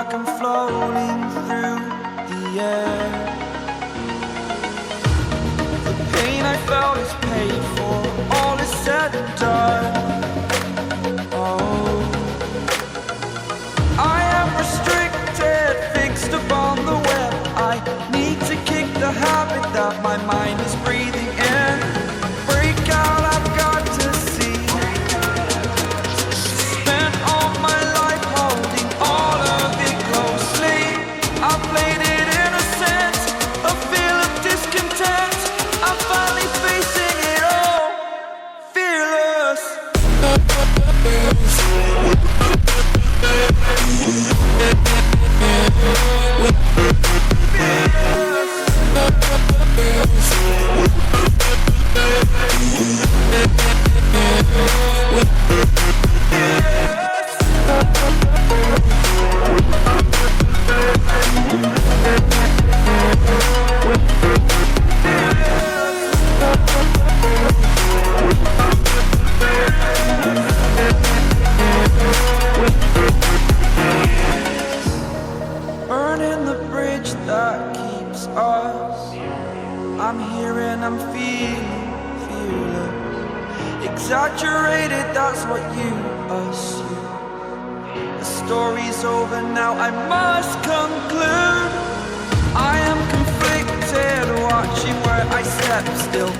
like I'm floating through the air. The pain I felt is paid for, all is said and done. Oh, I am restricted, fixed upon the web. I need to kick the habit that my mind is breathing in. Break out, I've got to see. Spent all my life holding all of it closely. I played it innocent, a feel of discontent. I'm finally facing it all, fearless. Burning the bridge that keeps us. I'm here and I'm feeling fearless. Exaggerated, that's what you assume. The story's over now, I must conclude. I am conflicted, watching where I step still.